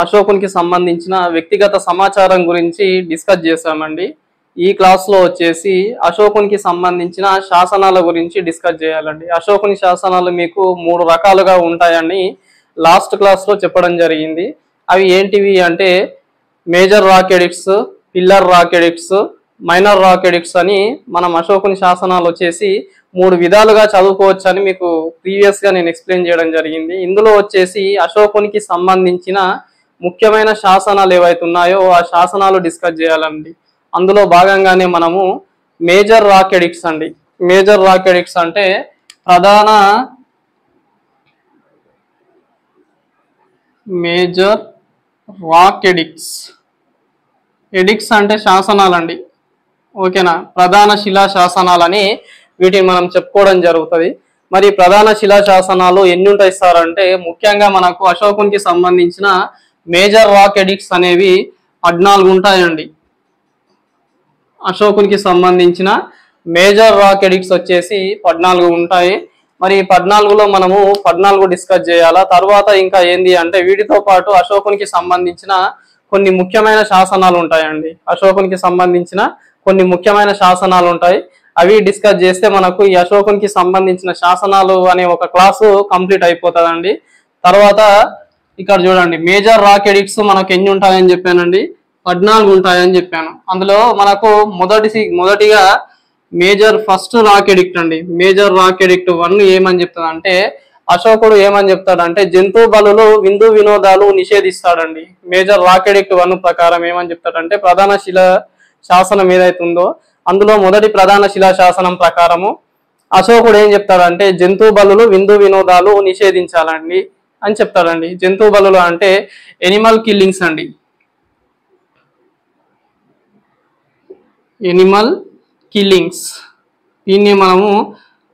అశోకునికి సంబంధించిన వ్యక్తిగత సమాచారం గురించి డిస్కస్ చేశామండి. ఈ క్లాస్లో వచ్చేసి అశోకునికి సంబంధించిన శాసనాల గురించి డిస్కస్ చేయాలండి. అశోకుని శాసనాలు మీకు 3 రకాలుగా ఉంటాయని లాస్ట్ క్లాస్లో చెప్పడం జరిగింది. అవి ఏంటివి అంటే major rock edicts, pillar rock edicts, minor rock edicts అని మనం అశోకుని శాసనాలు వచ్చేసి 3 విధాలుగా చదువుకోవచ్చు అని మీకు ప్రీవియస్గా నేను ఎక్స్ప్లెయిన్ చేయడం జరిగింది. ఇందులో వచ్చేసి అశోకునికి సంబంధించిన ముఖ్యమైన శాసనాలు ఏవైతే ఉన్నాయో ఆ శాసనాలు డిస్కస్ చేయాలండి. అందులో భాగంగానే మనము మేజర్ రాక్ ఎడిక్ట్స్ అండి. మేజర్ రాక్ ఎడిక్ట్స్ అంటే ప్రధాన మేజర్ రాక్ ఎడిక్ట్స్. ఎడిక్ట్స్ అంటే శాసనాలండి, ఓకేనా. ప్రధాన శిలా శాసనాలని వీటిని మనం చెప్పుకోవడం జరుగుతుంది. మరి ప్రధాన శిలా శాసనాలు ఎన్ని ఉంటాయి సార్ అంటే ముఖ్యంగా మనకు అశోకునికి సంబంధించిన మేజర్ రాక్ ఎడిక్ట్స్ అనేవి 14 ఉంటాయండి. అశోకునికి సంబంధించిన మేజర్ రాక్ ఎడిక్ట్స్ వచ్చేసి 14 ఉంటాయి. మరి 14లో మనము 14 డిస్కస్ చేయాలా. తర్వాత ఇంకా ఏంది అంటే వీటితో పాటు అశోకునికి సంబంధించిన కొన్ని ముఖ్యమైన శాసనాలు ఉంటాయండి. అశోకునికి సంబంధించిన కొన్ని ముఖ్యమైన శాసనాలు ఉంటాయి. అవి డిస్కస్ చేస్తే మనకు ఈ అశోకునికి సంబంధించిన శాసనాలు అనే ఒక క్లాసు కంప్లీట్ అయిపోతుందండి. తర్వాత ఇక్కడ చూడండి మేజర్ రాక్ ఎడిక్ట్స్ మనకు ఎన్ని ఉంటాయని చెప్పానండి, 14 ఉంటాయని చెప్పాను. అందులో మనకు మొదటిగా మేజర్ ఫస్ట్ రాక్ ఎడిక్ట్ అండి. మేజర్ రాక్ ఎడిక్ట్ 1 ఏమని చెప్తాడు అంటే అశోకుడు ఏమని చెప్తాడంటే జంతు బలులు విందు వినోదాలు నిషేధిస్తాడండి. మేజర్ రాక్ ఎడిక్ట్ 1 ప్రకారం ఏమని చెప్తాడంటే ప్రధాన శిలా శాసనం ఏదైతుందో అందులో మొదటి ప్రధాన శిలా శాసనం ప్రకారము అశోకుడు ఏం చెప్తాడంటే జంతు బలులు విందు వినోదాలు నిషేధించాలండి అని చెప్తాడండి. జంతు బలులు అంటే ఎనిమల్ కిల్లింగ్స్ అండి. ఎనిమల్ కిల్లింగ్స్ దీన్ని మనము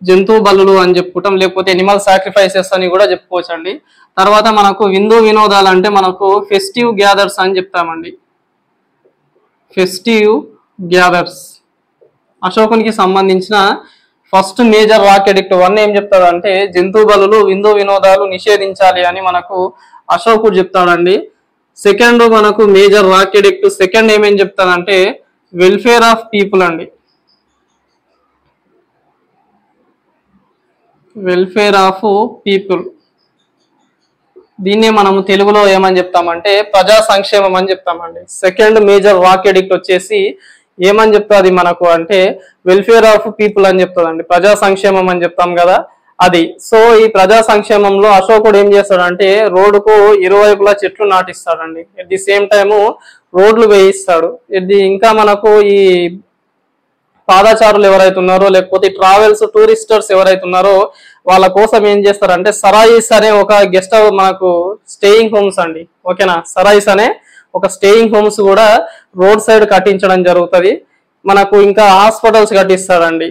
జంతు బలులు అని చెప్పుకుంటాం, లేకపోతే ఎనిమల్ సాక్రిఫైసెస్ అని కూడా చెప్పుకోవచ్చు అండి. తర్వాత మనకు విందు వినోదాలు అంటే మనకు ఫెస్టివ్ గ్యాదర్స్ అని చెప్తామండి. ఫెస్టివ్ గ్యాదర్స్ అశోకునికి సంబంధించిన ఫస్ట్ మేజర్ రాక్ ఎడిక్ట్ 1 ఏం చెప్తాడంటే జంతు బలులు విందు వినోదాలు నిషేధించాలి అని మనకు అశోకుడు చెప్తాడండి. సెకండ్ మనకు మేజర్ రాక్ ఎడిక్ట్ సెకండ్ ఏమేం చెప్తాడంటే వెల్ఫేర్ ఆఫ్ పీపుల్ అండి. వెల్ఫేర్ ఆఫ్ పీపుల్ దీన్నే మనము తెలుగులో ఏమని చెప్తామంటే ప్రజా సంక్షేమం అని చెప్తామండి. సెకండ్ మేజర్ రాక్ ఎడిక్ట్ వచ్చేసి ఏమని చెప్తాది మనకు అంటే వెల్ఫేర్ ఆఫ్ పీపుల్ అని చెప్తాదండి. ప్రజా సంక్షేమం అని చెప్తాం కదా అది. సో ఈ ప్రజా సంక్షేమంలో అశోకుడు ఏం చేస్తాడంటే రోడ్డుకు ఇరువైపులా చెట్లు నాటిస్తాడండి. ఎట్ ది సేమ్ టైము రోడ్లు వేయిస్తాడు. ఇంకా మనకు ఈ పాదచారులు ఎవరైతే ఉన్నారో లేకపోతే ట్రావెల్స్ టూరిస్టర్స్ ఎవరైతే ఉన్నారో వాళ్ళ కోసం ఏం చేస్తారంటే సరాయిస్ అనే ఒక గెస్ట్ మనకు స్టేయింగ్ హోమ్స్ అండి, ఓకేనా. సరాయిస్ అనే ఒక స్టేయింగ్ హోమ్స్ కూడా రోడ్ సైడ్ కట్టించడం జరుగుతుంది. మనకు ఇంకా హాస్పిటల్స్ కట్టిస్తాడండి,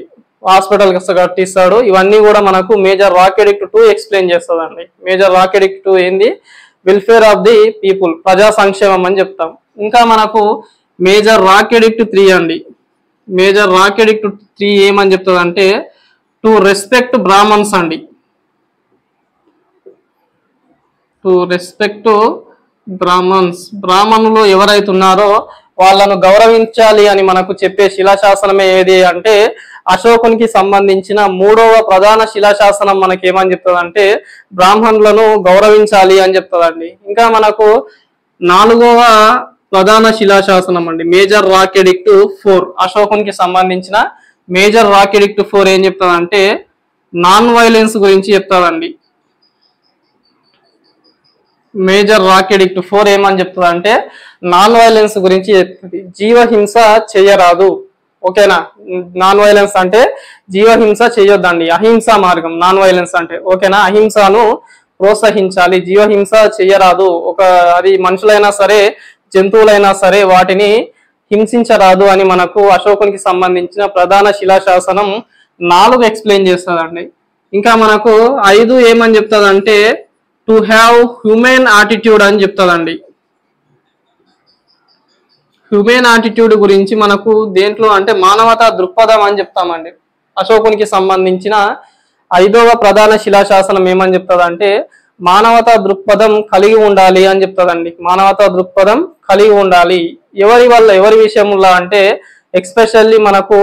హాస్పిటల్స్ కట్టిస్తాడు. ఇవన్నీ కూడా మనకు మేజర్ రాక్ ఎడిక్ట్ 2 ఎక్స్ప్లెయిన్ చేస్తుందండి. మేజర్ రాక్ ఎడిక్ట్ 2 ఏంది వెల్ఫేర్ ఆఫ్ ది పీపుల్, ప్రజా సంక్షేమం అని చెప్తాం. ఇంకా మనకు మేజర్ రాక్ ఎడిక్ట్ 3 అండి. మేజర్ రాక్ ఎడిక్ట్ 3 ఏమని చెప్తుంది అంటే టు రెస్పెక్ట్ బ్రాహ్మణ్స్ అండి. టు రెస్పెక్ట్ బ్రాహ్మణ్స్, బ్రాహ్మణులు ఎవరైతే ఉన్నారో వాళ్ళను గౌరవించాలి అని మనకు చెప్పే శిలాశాసనమే ఏది అంటే అశోకునికి సంబంధించిన 3వ ప్రధాన శిలాశాసనం మనకి ఏమని చెప్తుందంటే బ్రాహ్మణులను గౌరవించాలి అని చెప్తుందండి. ఇంకా మనకు 4వ ప్రధాన శిలాశాసనం అండి మేజర్ రాక్ ఎడిక్ట్ 4. అశోకునికి సంబంధించిన మేజర్ రాక్ ఎడిక్ట్ 4 ఏం చెప్తుందంటే నాన్ వైలెన్స్ గురించి చెప్తాదండి. మేజర్ రాక్ ఎడిక్ట్ 4 ఏమని చెప్తుందంటే నాన్ వైలెన్స్ గురించి చెప్తుంది. జీవహింస చేయరాదు, ఓకేనా. నాన్ వైలెన్స్ అంటే జీవహింస చేయొద్దండి, అహింస మార్గం నాన్ వైలెన్స్ అంటే, ఓకేనా. అహింసను ప్రోత్సహించాలి, జీవహింస చేయరాదు. అది మనుషులైనా సరే జంతువులైనా సరే వాటిని హింసించరాదు అని మనకు అశోకునికి సంబంధించిన ప్రధాన శిలాశాసనం 4 ఎక్స్ప్లెయిన్ చేస్తుందండి. ఇంకా మనకు 5 ఏమని చెప్తుందంటే టు హ్యావ్ హ్యూమెన్ యాటిట్యూడ్ అని చెప్తుందండి. హ్యూమెన్ యాటిట్యూడ్ గురించి మనకు దేంట్లో అంటే మానవతా దృక్పథం అని చెప్తామండి. అశోకునికి సంబంధించిన 5వ ప్రధాన శిలాశాసనం ఏమని చెప్తుందంటే మానవతా దృక్పథం కలిగి ఉండాలి అని చెప్తుందండి. మానవతా దృక్పథం కలిగి ఉండాలి. ఎవరి విషయంలో అంటే ఎక్స్పెషల్లీ మనకు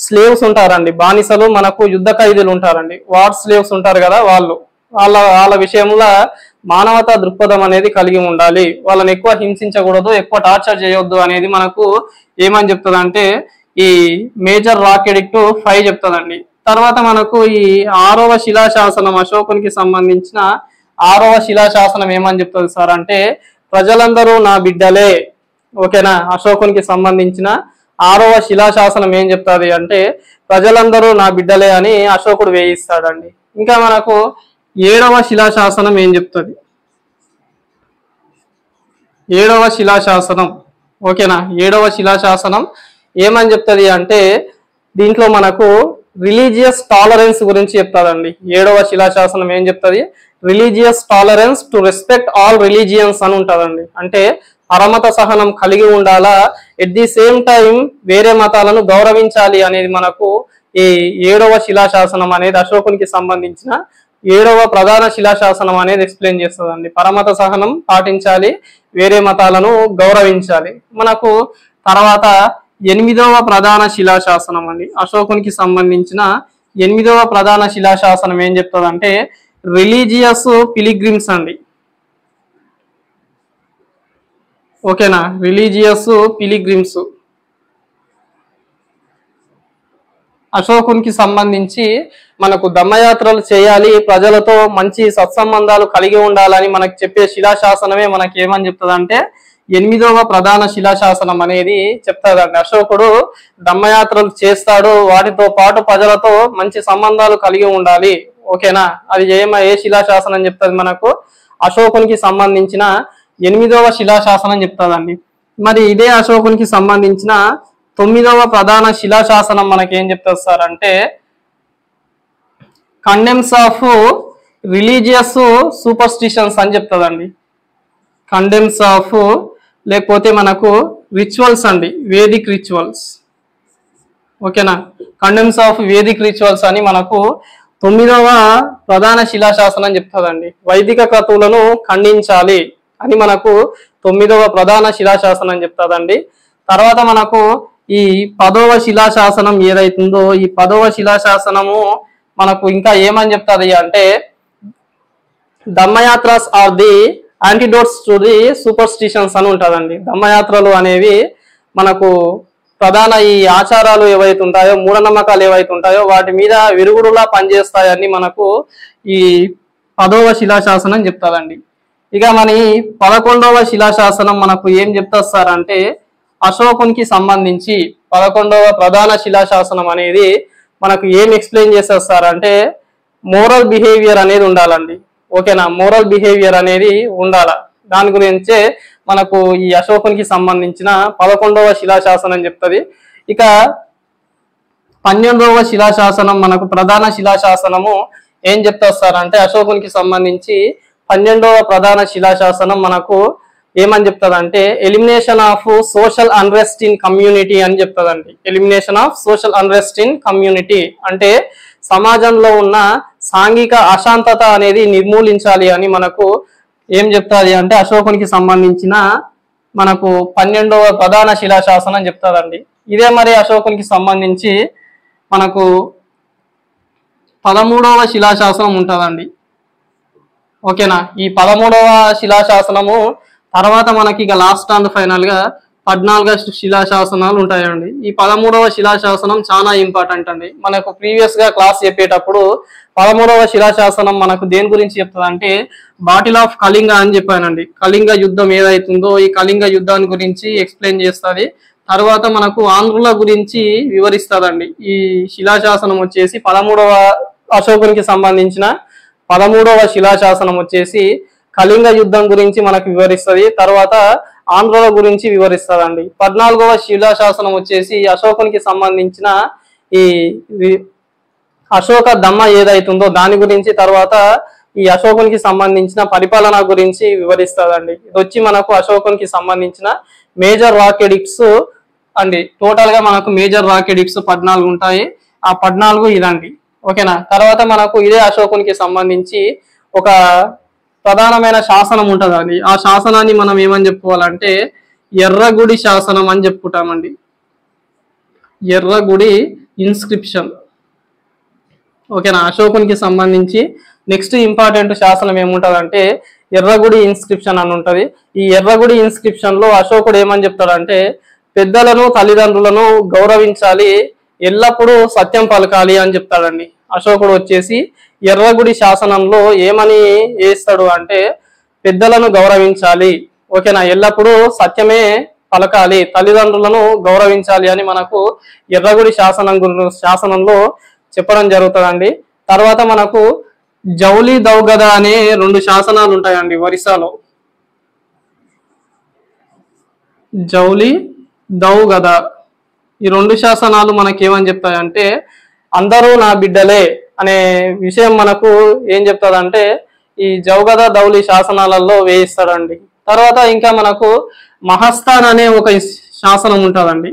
స్లేవ్స్ ఉంటారండి, బానిసలు, మనకు యుద్ధ ఖైదీలు ఉంటారండి, వార్ స్లేవ్స్ ఉంటారు కదా, వాళ్ళ విషయంలో మానవతా దృక్పథం అనేది కలిగి ఉండాలి. వాళ్ళని ఎక్కువ హింసించకూడదు, ఎక్కువ టార్చర్ చేయొద్దు అనేది మనకు ఏమని చెప్తుందంటే ఈ మేజర్ రాక్ ఎడిక్ట్ 5 చెప్తుందండి. తర్వాత మనకు ఈ 6వ శిలాశాసనం, అశోకునికి సంబంధించిన 6వ శిలాశాసనం ఏమని చెప్తుంది సార్ అంటే ప్రజలందరూ నా బిడ్డలే. ఓకేనా, అశోకునికి సంబంధించిన 6వ శిలాశాసనం ఏం చెప్తుంది అంటే ప్రజలందరూ నా బిడ్డలే అని అశోకుడు వేయిస్తాడండి. ఇంకా మనకు 7వ శిలాశాసనం ఏం చెప్తుంది? 7వ శిలాశాసనం, ఓకేనా, 7వ శిలాశాసనం ఏమని చెప్తుంది అంటే దీంట్లో మనకు రిలీజియస్ టాలరెన్స్ గురించి చెప్తాదండి. 7వ శిలాశాసనం ఏం చెప్తుంది? Religious tolerance to respect all religions అని ఉంటుందండి. అంటే పరమత సహనం కలిగి ఉండాలా, ఎట్ ది సేమ్ టైం వేరే మతాలను గౌరవించాలి అనేది మనకు ఈ 7వ శిలాశాసనం అనేది అశోకునికి సంబంధించిన 7వ ప్రధాన శిలాశాసనం అనేది ఎక్స్ప్లెయిన్ చేస్తుందండి. పరమత సహనం పాటించాలి, వేరే మతాలను గౌరవించాలి. మనకు తర్వాత 8వ ప్రధాన శిలాశాసనం అండి, అశోకునికి సంబంధించిన 8వ ప్రధాన శిలాశాసనం ఏం చెప్తుందంటే రిలీజియస్ పిలిగ్రిమ్స్ అండి. ఓకేనా, రిలీజియస్ పిలిగ్రిమ్స్ అశోకునికి సంబంధించి మనకు ధమ్మయాత్రలు చేయాలి, ప్రజలతో మంచి సత్సంబంధాలు కలిగి ఉండాలని మనకు చెప్పే శిలాశాసనమే మనకి ఏమని చెప్తుందంటే 8వ ప్రధాన శిలాశాసనం అనేది చెప్తాదండి. అశోకుడు ధమ్మయాత్రలు చేస్తాడు, వాటితో పాటు ప్రజలతో మంచి సంబంధాలు కలిగి ఉండాలి. ఓకేనా, అది ఏ శిలాశాసనం చెప్తుంది మనకు? అశోకునికి సంబంధించిన 8వ శిలాశాసనం చెప్తాదండి. మరి ఇదే అశోకునికి సంబంధించిన 9వ ప్రధాన శిలాశాసనం మనకి ఏం చెప్తుంది సార్ అంటే కండెమ్స్ ఆఫ్ రిలీజియస్ సూపర్స్టిషన్స్ అని చెప్తుందండి. కండెమ్స్ ఆఫ్ లేకపోతే మనకు రిచువల్స్ అండి, వేదిక్ రిచువల్స్. ఓకేనా, కండెమ్స్ ఆఫ్ వేదిక్ రిచువల్స్ అని మనకు 9వ ప్రధాన శిలాశాసనం చెప్తుందండి. వైదిక క్రతువులను ఖండించాలి అని మనకు 9వ ప్రధాన శిలాశాసనం చెప్తుందండి. తర్వాత మనకు ఈ 10వ శిలాశాసనం ఏదైతుందో ఈ 10వ శిలాశాసనము మనకు ఇంకా ఏమని చెప్తుంది అంటే dhammayatras are the antidotes to the superstitions అని ఉంటుందండి. ధమ్మయాత్రలు అనేవి మనకు ప్రధాన ఈ ఆచారాలు ఏవైతే ఉంటాయో, మూఢనమ్మకాలు ఏవైతే ఉంటాయో వాటి మీద విరుగుడులా పనిచేస్తాయని మనకు ఈ 10వ శిలాశాసనం చెప్తాదండి. ఇక మన 11వ శిలాశాసనం మనకు ఏం చెప్తారు సార్ అంటే అశోకునికి సంబంధించి 11వ ప్రధాన శిలాశాసనం అనేది మనకు ఏం ఎక్స్ప్లెయిన్ చేస్తారు సార్ అంటే మోరల్ బిహేవియర్ అనేది ఉండాలండి. ఓకేనా, మోరల్ బిహేవియర్ అనేది ఉండాల. దాని గురించే మనకు ఈ అశోకునికి సంబంధించిన 11వ శిలాశాసనం చెప్తుంది. ఇక 12వ శిలాశాసనం మనకు ప్రధాన శిలాశాసనము ఏం చెప్తారు సార్ అంటే అశోకునికి సంబంధించి 12వ ప్రధాన శిలాశాసనం మనకు ఏమని చెప్తుందంటే elimination of social unrest in community అని చెప్తుందండి. Elimination of social unrest in community అంటే సమాజంలో ఉన్న సాంఘిక అశాంతత అనేది నిర్మూలించాలి అని మనకు ఏం చెప్తుంది అంటే అశోకునికి సంబంధించిన మనకు 12వ ప్రధాన శిలాశాసనం చెప్తుందండి. ఇదే మరి అశోకునికి సంబంధించి మనకు 13వ శిలాశాసనం ఉంటుందండి. ఓకేనా, ఈ 13వ శిలాశాసనము తర్వాత మనకి ఇక లాస్ట్ అండ్ ఫైనల్ గా 14 శిలాశాసనాలు ఉంటాయండి. ఈ 13వ శిలాశాసనం చాలా ఇంపార్టెంట్ అండి. మనకు ప్రీవియస్ గా క్లాస్ చెప్పేటప్పుడు 13వ శిలాశాసనం మనకు దేని గురించి చెప్తుంది అంటే బాటిల్ ఆఫ్ కళింగ అని చెప్పానండి. కళింగ యుద్ధం ఏదైతుందో ఈ కళింగ యుద్ధాన్ని గురించి ఎక్స్ప్లెయిన్ చేస్తుంది. తర్వాత మనకు ఆంధ్రుల గురించి వివరిస్తుందండి. ఈ శిలాశాసనం వచ్చేసి 13వ అశోకునికి సంబంధించిన 13వ శిలాశాసనం వచ్చేసి కళింగ యుద్ధం గురించి మనకు వివరిస్తుంది. తర్వాత ఆంధ్రుల గురించి వివరిస్తుందండి. 14వ శిలాశాసనం వచ్చేసి అశోకునికి సంబంధించిన ఈ అశోక దమ్మ ఏదైతుందో దాని గురించి, తర్వాత ఈ అశోకునికి సంబంధించిన పరిపాలన గురించి వివరిస్తుందండి. ఇది వచ్చి మనకు అశోకునికి సంబంధించిన మేజర్ రాక్ ఎడిక్ట్స్ అండి. టోటల్ గా మనకు మేజర్ రాక్ ఎడిక్ట్స్ 14 ఉంటాయి. ఆ 14 ఇదండి. ఓకేనా, తర్వాత మనకు ఇదే అశోకునికి సంబంధించి ఒక ప్రధానమైన శాసనం ఉంటుందండి. ఆ శాసనాన్ని మనం ఏమని చెప్పుకోవాలంటే ఎర్రగుడి శాసనం అని చెప్పుకుంటామండి. ఎర్రగుడి ఇన్స్క్రిప్షన్. ఓకేనా. అశోకునికి సంబంధించి నెక్స్ట్ ఇంపార్టెంట్ శాసనం ఏముంటదంటే ఎర్రగుడి ఇన్స్క్రిప్షన్ అని ఉంటది. ఈ ఎర్రగుడి ఇన్స్క్రిప్షన్ లో అశోకుడు ఏమని చెప్తాడంటే పెద్దలను తల్లిదండ్రులను గౌరవించాలి, ఎల్లప్పుడూ సత్యం పలకాలి అని చెప్తాడండి. అశోకుడు వచ్చేసి ఎర్రగుడి శాసనంలో ఏమని వేస్తాడు అంటే పెద్దలను గౌరవించాలి, ఓకేనా, ఎల్లప్పుడూ సత్యమే పలకాలి, తల్లిదండ్రులను గౌరవించాలి అని మనకు ఎర్రగుడి శాసనంలో చెప్పడం జరుగుతుందండి. తర్వాత మనకు జౌలి దౌగద అనే 2 శాసనాలు ఉంటాయండి ఒరిస్సాలో. జౌలి దౌగద ఈ 2 శాసనాలు మనకేమని చెప్తాయంటే అందరూ నా బిడ్డలే అనే విషయం మనకు ఏం చెప్తాదంటే ఈ జౌగద దౌలి శాసనాలలో వేయిస్తాడండి. తర్వాత ఇంకా మనకు మహస్థాన్ అనే ఒక శాసనం ఉంటుందండి.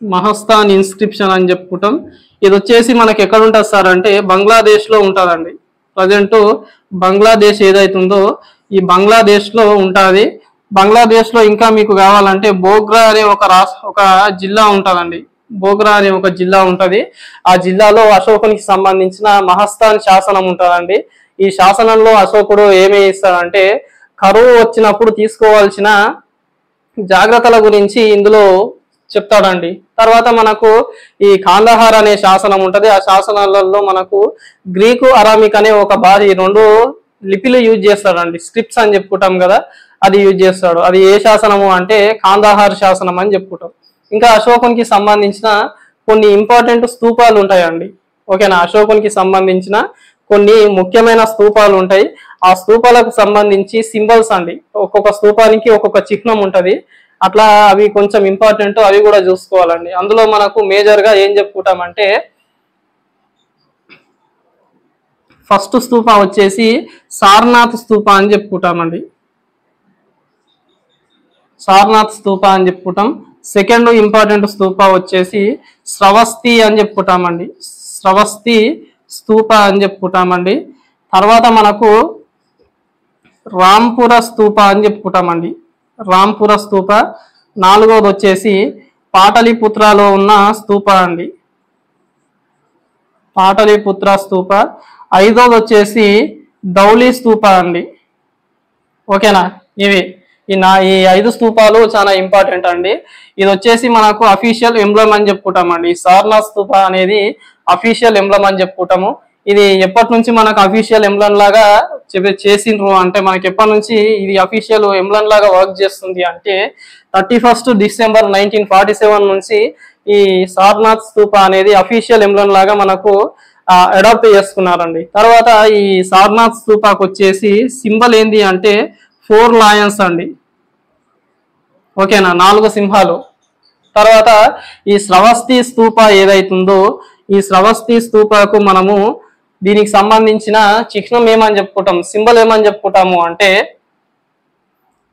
మహస్థాన్ ఇన్స్క్రిప్షన్ అని చెప్పుకుంటాం. ఇది వచ్చేసి మనకి ఎక్కడ ఉంటుంది సార్ అంటే బంగ్లాదేశ్ లో ఉంటుందండి. ప్రజెంట్ బంగ్లాదేశ్ ఏదైతుందో ఈ బంగ్లాదేశ్ లో ఉంటుంది. బంగ్లాదేశ్ లో ఇంకా మీకు కావాలంటే బోగ్రా అనే ఒక జిల్లా ఉంటుందండి. బోగ్రా అనే ఒక జిల్లా ఉంటది. ఆ జిల్లాలో అశోకునికి సంబంధించిన మహస్థాన్ శాసనం ఉంటుందండి. ఈ శాసనంలో అశోకుడు ఏమి ఇస్తాడంటే కరువు వచ్చినప్పుడు తీసుకోవాల్సిన జాగ్రత్తల గురించి ఇందులో చెప్తాడండి. తర్వాత మనకు ఈ కాందహార్ అనే శాసనం ఉంటది. ఆ శాసనాలలో మనకు గ్రీకు అరామిక్ అనే ఒక భాష, ఈ 2 లిపిలు యూజ్ చేస్తాడండి. స్క్రిప్ట్స్ అని చెప్పుకుంటాం కదా, అది యూజ్ చేస్తాడు. అది ఏ శాసనము అంటే కాందహార్ శాసనం అని చెప్పుకుంటాం. ఇంకా అశోకునికి సంబంధించిన కొన్ని ఇంపార్టెంట్ స్తూపాలు ఉంటాయండి. ఓకేనా. అశోకునికి సంబంధించిన కొన్ని ముఖ్యమైన స్తూపాలు ఉంటాయి. ఆ స్తూపాలకు సంబంధించి సింబల్స్ అండి, ఒక్కొక్క స్తూపానికి ఒక్కొక్క చిహ్నం ఉంటది. అట్లా అవి కొంచెం ఇంపార్టెంట్, అవి కూడా చూసుకోవాలండి. అందులో మనకు మేజర్ గా ఏం చెప్పుకుంటామంటే ఫస్ట్ స్తూప వచ్చేసి సారనాథ్ స్తూప అని చెప్పుకుంటామండి. సారనాథ్ స్తూప అని చెప్పుకుంటాం. సెకండ్ ఇంపార్టెంట్ స్తూప వచ్చేసి శ్రవస్తి అని చెప్పుకుంటామండి. శ్రవస్తి స్తూప అని చెప్పుకుంటామండి. తర్వాత మనకు రాంపుర స్తూప అని చెప్పుకుంటామండి. రాంపుర స్తూప. 4వది వచ్చేసి పాటలీపుత్రలో ఉన్న స్తూప అండి. పాటలీపుత్ర స్తూప. 5వది వచ్చేసి ధౌలి స్తూప అండి. ఓకేనా. ఈ 5 స్తూపాలు చాలా ఇంపార్టెంట్ అండి. ఇది వచ్చేసి మనకు అఫీషియల్ ఎంబ్లమ్ అని చెప్పుకుంటామండి. ఈ సారనాథ్ స్తూప అనేది అఫీషియల్ ఎంబ్లమ్ అని చెప్పుకుంటాము. ఇది ఎప్పటి నుంచి మనకు అఫీషియల్ ఎంబ్లమ్ లాగా చేసిండ్రు అంటే మనకి ఎప్పటి నుంచి ఇది అఫీషియల్ ఎంబ్లమ్ లాగా వర్క్ చేస్తుంది అంటే 31 డిసెంబర్ 1947 నుంచి ఈ సారనాథ్ స్తూప అనేది అఫీషియల్ ఎంబ్లమ్ లాగా మనకు అడాప్ట్ చేసుకున్నారండి. తర్వాత ఈ సారనాథ్ స్తూపకు వచ్చేసి సింబల్ ఏంది అంటే 4 లయన్స్ అండి. ఓకేనా, 4 సింహాలు. తర్వాత ఈ శ్రవస్తి స్తూప ఏదైతుందో ఈ శ్రవస్తి స్తూపకు మనము దీనికి సంబంధించిన చిహ్నం ఏమని చెప్పుకుంటాం, సింబల్ ఏమని చెప్పుకుంటాము అంటే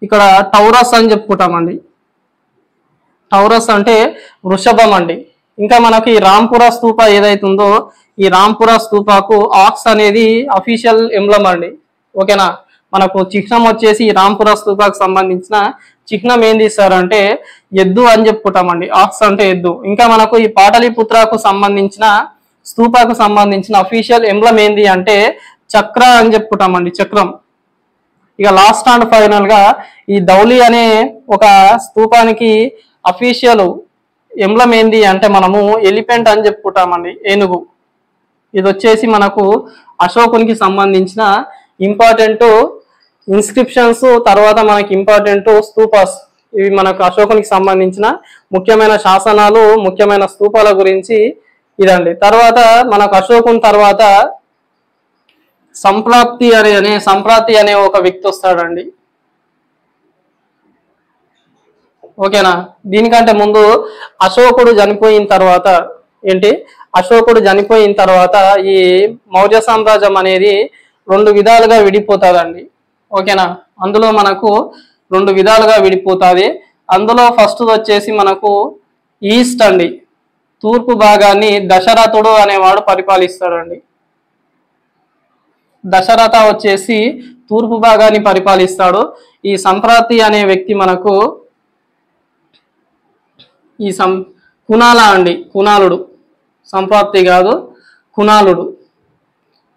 ఇక్కడ టౌరస్ అని చెప్పుకుంటామండి. టౌరస్ అంటే వృషభం అండి. ఇంకా మనకి ఈ రాంపుర స్తూప ఏదైతుందో ఈ రాంపుర స్తూపకు ఆక్స్ అనేది అఫీషియల్ ఎంబ్లమ్ అండి. ఓకేనా. మనకు చిహ్నం వచ్చేసి ఈ రాంపుర స్తూపకు సంబంధించిన చిహ్నం ఏంది సార్ అంటే ఎద్దు అని చెప్పుకుంటామండి. ఆక్స్ అంటే ఎద్దు. ఇంకా మనకు ఈ పాటలీపుత్రకు సంబంధించిన స్తూపకు సంబంధించిన అఫీషియల్ ఎంబ్లమ్ ఏంది అంటే చక్ర అని చెప్పుకుంటామండి, చక్రం. ఇక లాస్ట్ అండ్ ఫైనల్ గా ఈ ధౌలి అనే ఒక స్తూపానికి అఫీషియల్ ఎంబ్లమ్ ఏంది అంటే మనము ఎలిఫెంట్ అని చెప్పుకుంటామండి, ఏనుగు. ఇది వచ్చేసి మనకు అశోకునికి సంబంధించిన ఇంపార్టెంట్ ఇన్స్క్రిప్షన్స్. తర్వాత మనకి ఇంపార్టెంట్ స్తూపాస్. ఇవి మనకు అశోకునికి సంబంధించిన ముఖ్యమైన శాసనాలు, ముఖ్యమైన స్తూపాల గురించి ఇదండి. తర్వాత మనకు అశోకుని తర్వాత సంప్రాప్తి అనే ఒక వ్యక్తి వస్తాడండి. ఓకేనా. దీనికంటే ముందు అశోకుడు చనిపోయిన తర్వాత అశోకుడు చనిపోయిన తర్వాత ఈ మౌర్య సామ్రాజ్యం అనేది 2 విధాలుగా విడిపోతుందండి. ఓకేనా. అందులో మనకు 2 విధాలుగా విడిపోతుంది. అందులో ఫస్ట్ వచ్చేసి మనకు ఈస్ట్ అండి, తూర్పు భాగాన్ని దశరథుడు అనేవాడు పరిపాలిస్తాడండి. దశరథ వచ్చేసి తూర్పు భాగాన్ని పరిపాలిస్తాడు. ఈ సంప్రాతి అనే వ్యక్తి మనకు కునాల అండి, కునాలుడు, సంప్రాప్తి కాదు కునాలుడు.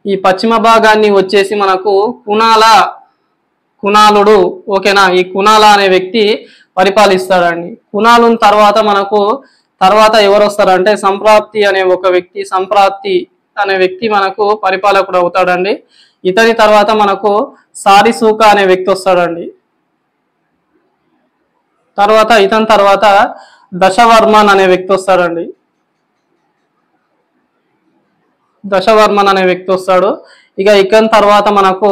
ఈ పశ్చిమ భాగాన్ని వచ్చేసి మనకు కునాలుడు. ఓకేనా, ఈ కునాల అనే వ్యక్తి పరిపాలిస్తాడండి. కునాలుని తర్వాత ఎవరు వస్తారంటే సంప్రాప్తి అనే వ్యక్తి మనకు పరిపాలకుడు అవుతాడండి. ఇతని తర్వాత మనకు సారిసూక అనే వ్యక్తి వస్తాడండి. ఇతని తర్వాత దశవర్మన్ అనే వ్యక్తి వస్తాడండి. దశవర్మన్ అనే వ్యక్తి వస్తాడు. ఇక ఇతని తర్వాత మనకు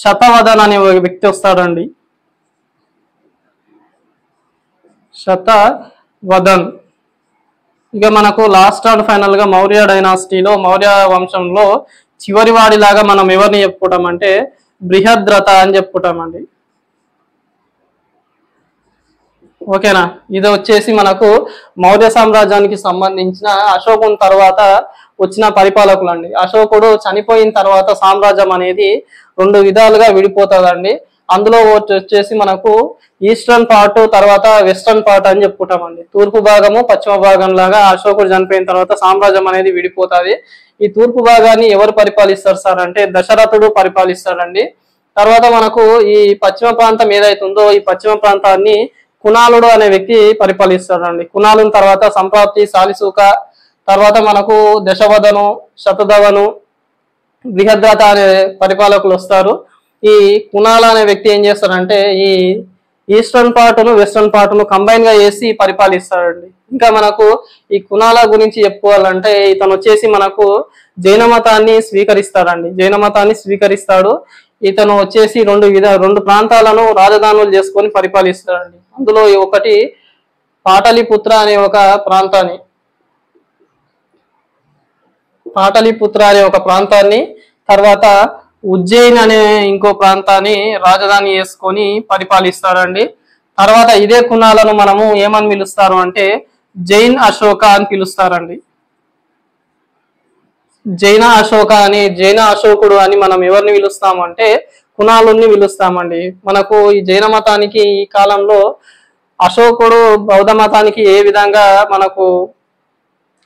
శతవదన్ అనే వ్యక్తి వస్తాడండి. శతవదన్. ఇక మనకు లాస్ట్ అండ్ ఫైనల్ గా మౌర్య డైనాసిటీలో, మౌర్య వంశంలో చివరి వాడిలాగా మనం ఎవరిని చెప్పుకుంటామంటే బృహద్రథ అని చెప్పుకుంటామండి. ఓకేనా, ఇది వచ్చేసి మనకు మౌర్య సామ్రాజ్యానికి సంబంధించిన అశోకుని తర్వాత వచ్చిన పరిపాలకులు అండి. అశోకుడు చనిపోయిన తర్వాత సామ్రాజ్యం అనేది 2 విధాలుగా విడిపోతుందండి. అందులో వచ్చేసి మనకు ఈస్టర్న్ పార్ట్, తర్వాత వెస్టర్న్ పార్ట్ అని చెప్పుకుంటామండి. తూర్పు భాగము పశ్చిమ భాగం లాగా అశోకుడు చనిపోయిన తర్వాత సామ్రాజ్యం అనేది విడిపోతుంది. ఈ తూర్పు భాగాన్ని ఎవరు పరిపాలిస్తారు సార్ అంటే దశరథుడు పరిపాలిస్తాడండి. తర్వాత మనకు ఈ పశ్చిమ ప్రాంతం ఏదైతుందో ఈ పశ్చిమ ప్రాంతాన్ని కునాలుడు అనే వ్యక్తి పరిపాలిస్తాడండి. కునాలుని తర్వాత సంప్రాప్తి, సాలిసూక, తర్వాత మనకు దశవదను, శతధవను, బృహద్రథ అనే పరిపాలకులు వస్తారు. ఈ కునాల అనే వ్యక్తి ఏం చేస్తారంటే ఈ ఈస్టర్న్ పార్ట్ను వెస్టర్న్ పార్ట్ను కంబైన్ గా చేసి పరిపాలిస్తాడండి. ఇంకా మనకు ఈ కునాల గురించి చెప్పుకోవాలంటే ఇతను వచ్చేసి మనకు జైన మతాన్ని స్వీకరిస్తాడండి. జైన మతాన్ని స్వీకరిస్తాడు. ఇతను వచ్చేసి 2 ప్రాంతాలను రాజధానులు చేసుకొని పరిపాలిస్తాడండి. అందులో ఒకటి పాటలిపుత్ర అనే ఒక ప్రాంతాన్ని, తర్వాత ఉజ్జయిన్ అనే ఇంకో ప్రాంతాన్ని రాజధాని చేసుకొని పరిపాలిస్తారండి. తర్వాత ఇదే కునాలను మనము ఏమని పిలుస్తారు అంటే జైన్ అశోక అని పిలుస్తారండి. జైన అశోకుడు అని మనం ఎవరిని పిలుస్తామంటే కునాలుని పిలుస్తామండి. మనకు ఈ జైన మతానికి ఈ కాలంలో అశోకుడు బౌద్ధ మతానికి ఏ విధంగా మనకు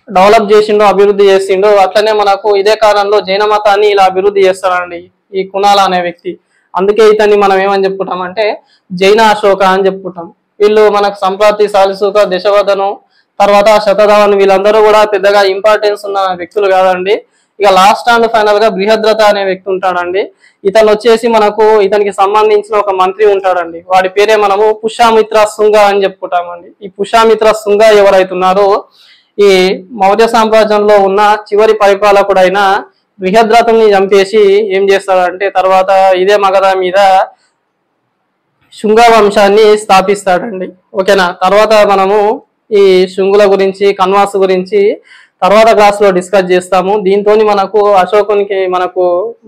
డెవలప్ చేసిండో, అభివృద్ధి చేసిండో, అట్లనే మనకు ఇదే కాలంలో జైన మతాన్ని ఇలా అభివృద్ధి చేస్తారండి ఈ కునాల అనే వ్యక్తి. అందుకే ఇతన్ని మనం ఏమని చెప్పుకుంటాం అంటే జైన అశోక అని చెప్పుకుంటాం. వీళ్ళు మనకు సంప్రాప్తి, సాలిసూక, దశవదను, తర్వాత శతధవన్ వీళ్ళందరూ కూడా పెద్దగా ఇంపార్టెన్స్ ఉన్న వ్యక్తులు కాదండి. ఇక లాస్ట్ అండ్ ఫైనల్ గా బృహద్రథ అనే వ్యక్తి ఉంటాడండి. ఇతను వచ్చేసి మనకు ఇతనికి సంబంధించిన ఒక మంత్రి ఉంటాడండి. వాడి పేరే మనము పుష్యమిత్ర శుంగ అని చెప్పుకుంటామండి. ఈ పుష్యమిత్ర శుంగ ఎవరైతున్నారో ఈ మౌర్య సామ్రాజ్యంలో ఉన్న చివరి పరిపాలకుడైన బృహద్రథుని చంపేసి ఏం చేస్తాడంటే తర్వాత ఇదే మగధ మీద శుంగ వంశాన్ని స్థాపిస్తాడండి. ఓకేనా, తర్వాత మనము ఈ శుంగుల గురించి, కన్వాస్ గురించి తర్వాత క్లాస్ లో డిస్కస్ చేస్తాము. దీంతో మనకు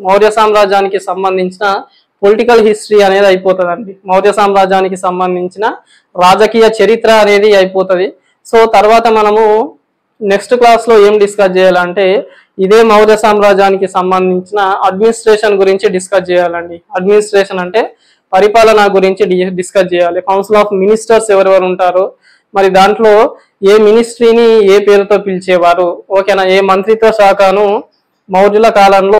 మౌర్య సామ్రాజ్యానికి సంబంధించిన పొలిటికల్ హిస్టరీ అనేది అయిపోతుందండి. మౌర్య సామ్రాజ్యానికి సంబంధించిన రాజకీయ చరిత్ర అనేది అయిపోతుంది. సో తర్వాత మనము నెక్స్ట్ క్లాస్ లో ఏం డిస్కస్ చేయాలంటే ఇదే మౌర్య సామ్రాజ్యానికి సంబంధించిన అడ్మినిస్ట్రేషన్ గురించి డిస్కస్ చేయాలండి. అడ్మినిస్ట్రేషన్ అంటే పరిపాలన గురించి డిస్కస్ చేయాలి. కౌన్సిల్ ఆఫ్ మినిస్టర్స్ ఎవరెవరు ఉంటారు, మరి దాంట్లో ఏ మినిస్ట్రీని ఏ పేరుతో పిలిచేవారు, ఓకేనా, ఏ మంత్రిత్వ శాఖను మౌర్యుల కాలంలో